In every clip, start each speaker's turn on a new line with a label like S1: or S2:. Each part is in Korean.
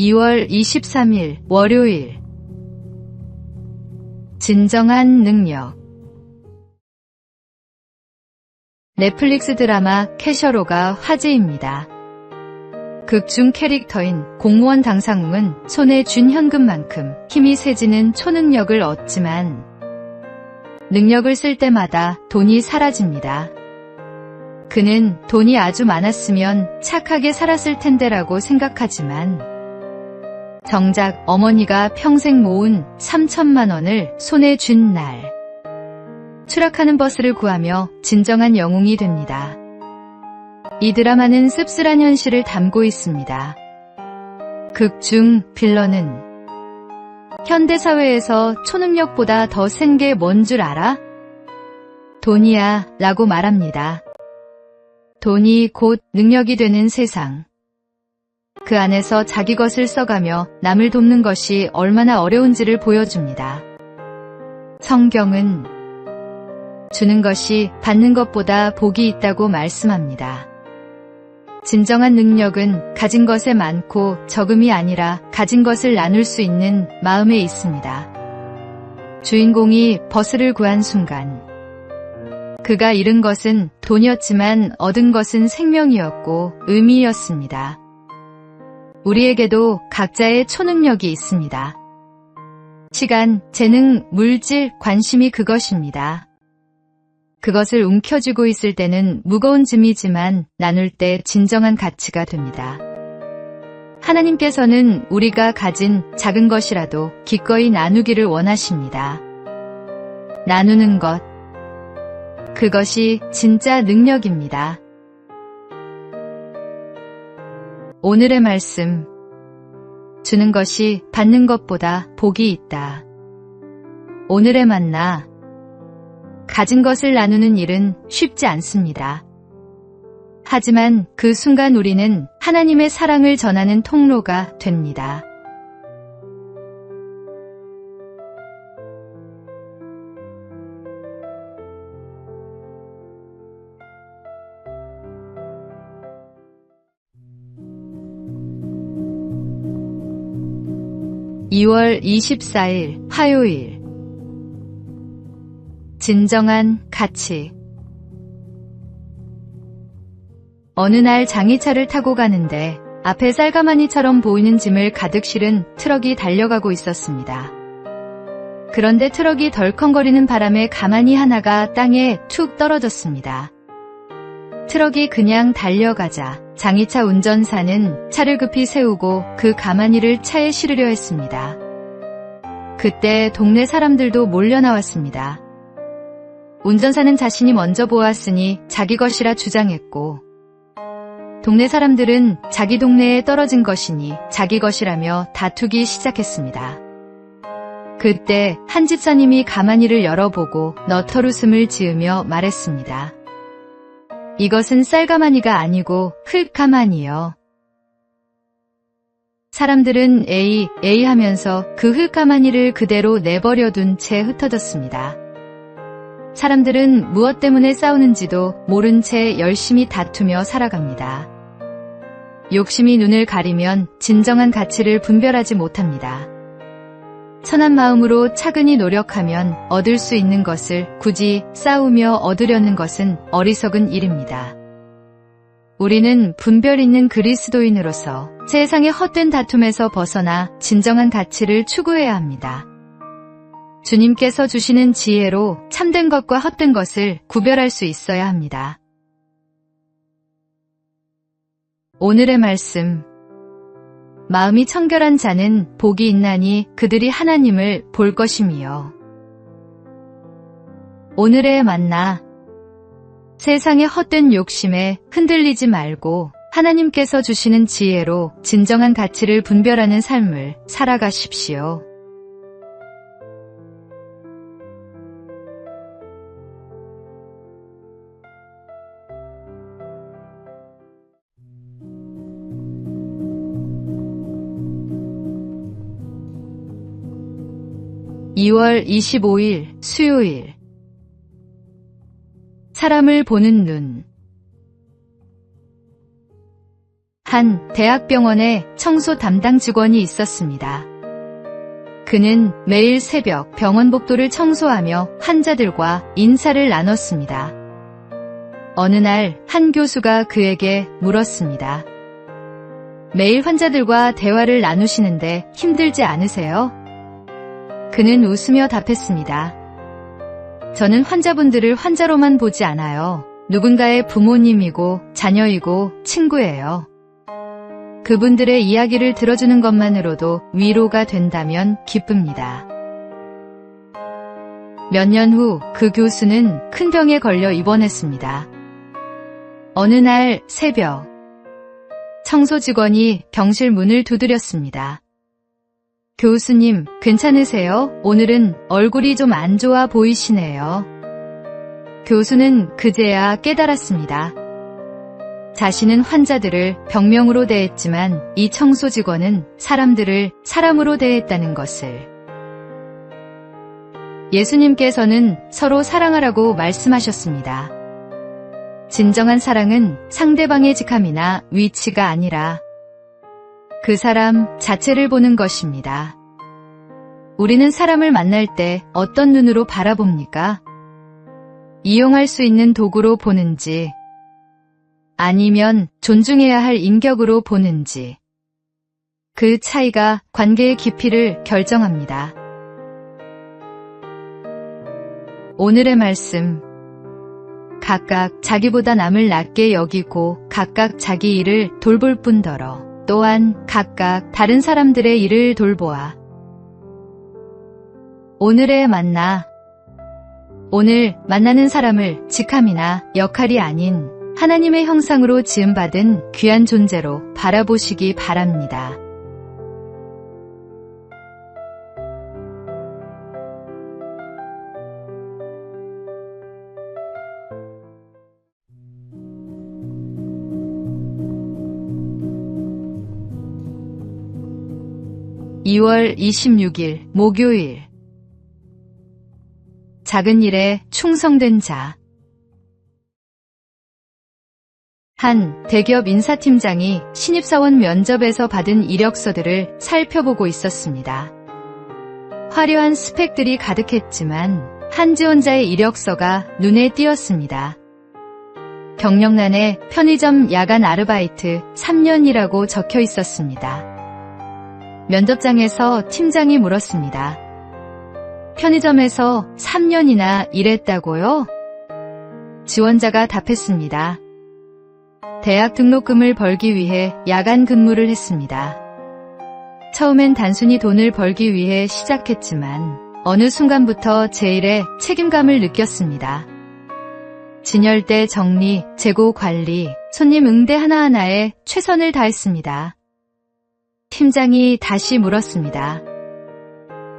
S1: 2월 23일 월요일. 진정한 능력. 넷플릭스 드라마 캐셔로가 화제입니다. 극중 캐릭터인 공무원 당상웅은 손에 쥔 현금만큼 힘이 세지는 초능력을 얻지만 능력을 쓸 때마다 돈이 사라집니다. 그는 돈이 아주 많았으면 착하게 살았을 텐데라고 생각하지만 정작 어머니가 평생 모은 3천만 원을 손에 쥔 날, 추락하는 버스를 구하며 진정한 영웅이 됩니다. 이 드라마는 씁쓸한 현실을 담고 있습니다. 극중 빌런은 현대사회에서 초능력보다 더 센 게 뭔 줄 알아? 돈이야 라고 말합니다. 돈이 곧 능력이 되는 세상. 그 안에서 자기 것을 써가며 남을 돕는 것이 얼마나 어려운지를 보여줍니다. 성경은 주는 것이 받는 것보다 복이 있다고 말씀합니다. 진정한 능력은 가진 것에 많고 적음이 아니라 가진 것을 나눌 수 있는 마음에 있습니다. 주인공이 버스를 구한 순간 그가 잃은 것은 돈이었지만 얻은 것은 생명이었고 의미였습니다. 우리에게도 각자의 초능력이 있습니다. 시간, 재능, 물질, 관심이 그것입니다. 그것을 움켜쥐고 있을 때는 무거운 짐이지만 나눌 때 진정한 가치가 됩니다. 하나님께서는 우리가 가진 작은 것이라도 기꺼이 나누기를 원하십니다. 나누는 것, 그것이 진짜 능력입니다. 오늘의 말씀. 주는 것이 받는 것보다 복이 있다. 오늘의 만나. 가진 것을 나누는 일은 쉽지 않습니다. 하지만 그 순간 우리는 하나님의 사랑을 전하는 통로가 됩니다. (2월 24일) 화요일. 진정한 가치. 어느 날 장의차를 타고 가는데 앞에 쌀가마니처럼 보이는 짐을 가득 실은 트럭이 달려가고 있었습니다. 그런데 트럭이 덜컹거리는 바람에 가마니 하나가 땅에 툭 떨어졌습니다. 트럭이 그냥 달려가자 장의차 운전사는 차를 급히 세우고 그 가마니를 차에 실으려 했습니다. 그때 동네 사람들도 몰려 나왔습니다. 운전사는 자신이 먼저 보았으니 자기 것이라 주장했고 동네 사람들은 자기 동네에 떨어진 것이니 자기 것이라며 다투기 시작했습니다. 그때 한 집사님이 가마니를 열어보고 너털웃음을 지으며 말했습니다. 이것은 쌀가마니가 아니고 흙가마니요. 사람들은 에이 하면서 그 흙가마니를 그대로 내버려둔 채 흩어졌습니다. 사람들은 무엇 때문에 싸우는지도 모른 채 열심히 다투며 살아갑니다. 욕심이 눈을 가리면 진정한 가치를 분별하지 못합니다. 선한 마음으로 차근히 노력하면 얻을 수 있는 것을 굳이 싸우며 얻으려는 것은 어리석은 일입니다. 우리는 분별 있는 그리스도인으로서 세상의 헛된 다툼에서 벗어나 진정한 가치를 추구해야 합니다. 주님께서 주시는 지혜로 참된 것과 헛된 것을 구별할 수 있어야 합니다. 오늘의 말씀. 마음이 청결한 자는 복이 있나니 그들이 하나님을 볼 것임이요. 오늘의 만나. 세상의 헛된 욕심에 흔들리지 말고 하나님께서 주시는 지혜로 진정한 가치를 분별하는 삶을 살아가십시오. (2월 25일) 수요일. 사람을 보는 눈. 한 대학병원에 청소 담당 직원이 있었습니다. 그는 매일 새벽 병원 복도를 청소하며 환자들과 인사를 나눴습니다. 어느 날 한 교수가 그에게 물었습니다. 매일 환자들과 대화를 나누시는데 힘들지 않으세요? 그는 웃으며 답했습니다. 저는 환자분들을 환자로만 보지 않아요. 누군가의 부모님이고 자녀이고 친구예요. 그분들의 이야기를 들어주는 것만으로도 위로가 된다면 기쁩니다. 몇 년 후 그 교수는 큰 병에 걸려 입원했습니다. 어느 날 새벽, 청소 직원이 병실 문을 두드렸습니다. 교수님, 괜찮으세요? 오늘은 얼굴이 좀 안 좋아 보이시네요. 교수는 그제야 깨달았습니다. 자신은 환자들을 병명으로 대했지만 이 청소 직원은 사람들을 사람으로 대했다는 것을. 예수님께서는 서로 사랑하라고 말씀하셨습니다. 진정한 사랑은 상대방의 직함이나 위치가 아니라 그 사람 자체를 보는 것입니다. 우리는 사람을 만날 때 어떤 눈으로 바라봅니까? 이용할 수 있는 도구로 보는지, 아니면 존중해야 할 인격으로 보는지, 그 차이가 관계의 깊이를 결정합니다. 오늘의 말씀. 각각 자기보다 남을 낮게 여기고 각각 자기 일을 돌볼 뿐더러 또한 각각 다른 사람들의 일을 돌보아. 오늘의 만나. 오늘 만나는 사람을 직함이나 역할이 아닌 하나님의 형상으로 지음받은 귀한 존재로 바라보시기 바랍니다. (2월 26일) 목요일. 작은 일에 충성된 자. 한 대기업 인사팀장이 신입사원 면접에서 받은 이력서들을 살펴보고 있었습니다. 화려한 스펙들이 가득했지만 한 지원자의 이력서가 눈에 띄었습니다. 경력란에 편의점 야간 아르바이트 3년이라고 적혀 있었습니다. 면접장에서 팀장이 물었습니다. 편의점에서 3년이나 일했다고요? 지원자가 답했습니다. 대학 등록금을 벌기 위해 야간 근무를 했습니다. 처음엔 단순히 돈을 벌기 위해 시작했지만 어느 순간부터 제 일에 책임감을 느꼈습니다. 진열대 정리, 재고 관리, 손님 응대 하나하나에 최선을 다했습니다. 팀장이 다시 물었습니다.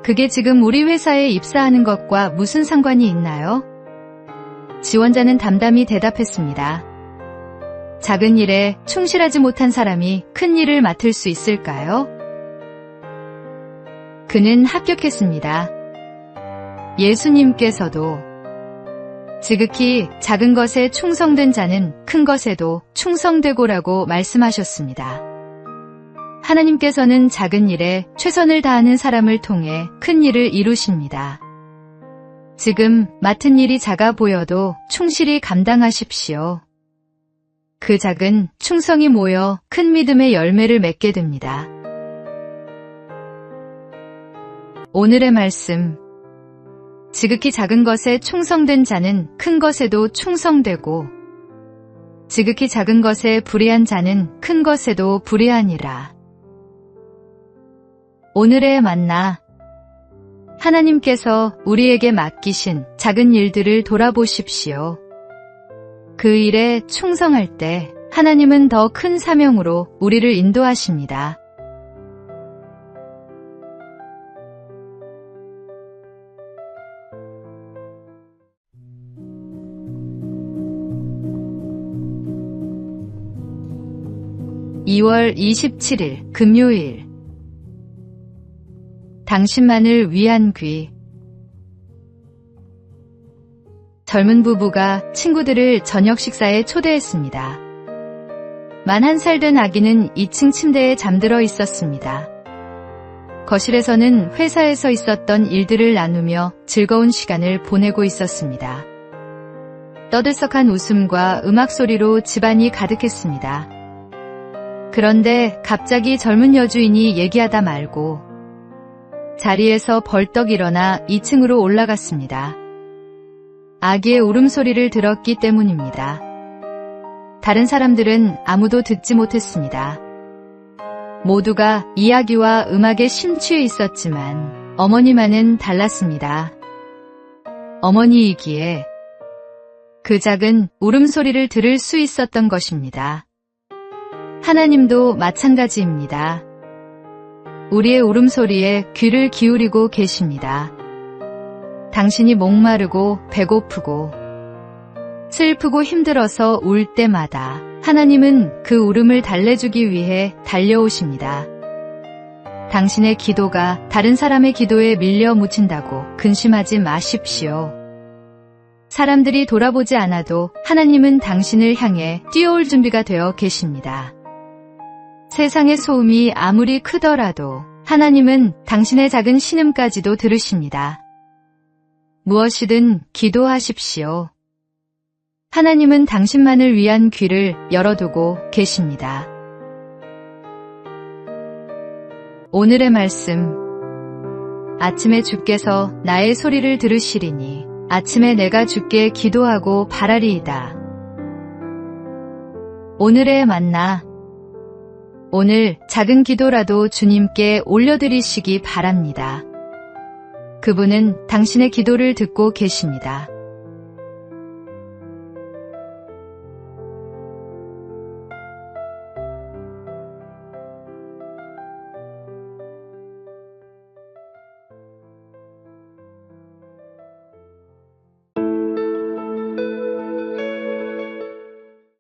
S1: 그게 지금 우리 회사에 입사하는 것과 무슨 상관이 있나요? 지원자는 담담히 대답했습니다. 작은 일에 충실하지 못한 사람이 큰 일을 맡을 수 있을까요? 그는 합격했습니다. 예수님께서도 지극히 작은 것에 충성된 자는 큰 것에도 충성되고라고 말씀하셨습니다. 하나님께서는 작은 일에 최선을 다하는 사람을 통해 큰 일을 이루십니다. 지금 맡은 일이 작아 보여도 충실히 감당하십시오. 그 작은 충성이 모여 큰 믿음의 열매를 맺게 됩니다. 오늘의 말씀. 지극히 작은 것에 충성된 자는 큰 것에도 충성되고 지극히 작은 것에 불의한 자는 큰 것에도 불의하니라. 오늘의 만나. 하나님께서 우리에게 맡기신 작은 일들을 돌아보십시오. 그 일에 충성할 때 하나님은 더 큰 사명으로 우리를 인도하십니다. (2월 27일) 금요일. 당신만을 위한 귀. 젊은 부부가 친구들을 저녁 식사에 초대했습니다. 만 1살 된 아기는 2층 침대에 잠들어 있었습니다. 거실에서는 회사에서 있었던 일들을 나누며 즐거운 시간을 보내고 있었습니다. 떠들썩한 웃음과 음악 소리로 집안이 가득했습니다. 그런데 갑자기 젊은 여주인이 얘기하다 말고 자리에서 벌떡 일어나 2층으로 올라갔습니다. 아기의 울음소리를 들었기 때문입니다. 다른 사람들은 아무도 듣지 못했습니다. 모두가 이야기와 음악에 심취해 있었지만 어머니만은 달랐습니다. 어머니이기에 그 작은 울음소리를 들을 수 있었던 것입니다. 하나님도 마찬가지입니다. 우리의 울음소리에 귀를 기울이고 계십니다. 당신이 목마르고 배고프고 슬프고 힘들어서 울 때마다 하나님은 그 울음을 달래주기 위해 달려오십니다. 당신의 기도가 다른 사람의 기도에 밀려 묻힌다고 근심하지 마십시오. 사람들이 돌아보지 않아도 하나님은 당신을 향해 뛰어올 준비가 되어 계십니다. 세상의 소음이 아무리 크더라도 하나님은 당신의 작은 신음까지도 들으십니다. 무엇이든 기도하십시오. 하나님은 당신만을 위한 귀를 열어두고 계십니다. 오늘의 말씀. 아침에 주께서 나의 소리를 들으시리니 아침에 내가 주께 기도하고 바라리이다. 오늘의 만나. 오늘 작은 기도라도 주님께 올려드리시기 바랍니다. 그분은 당신의 기도를 듣고 계십니다.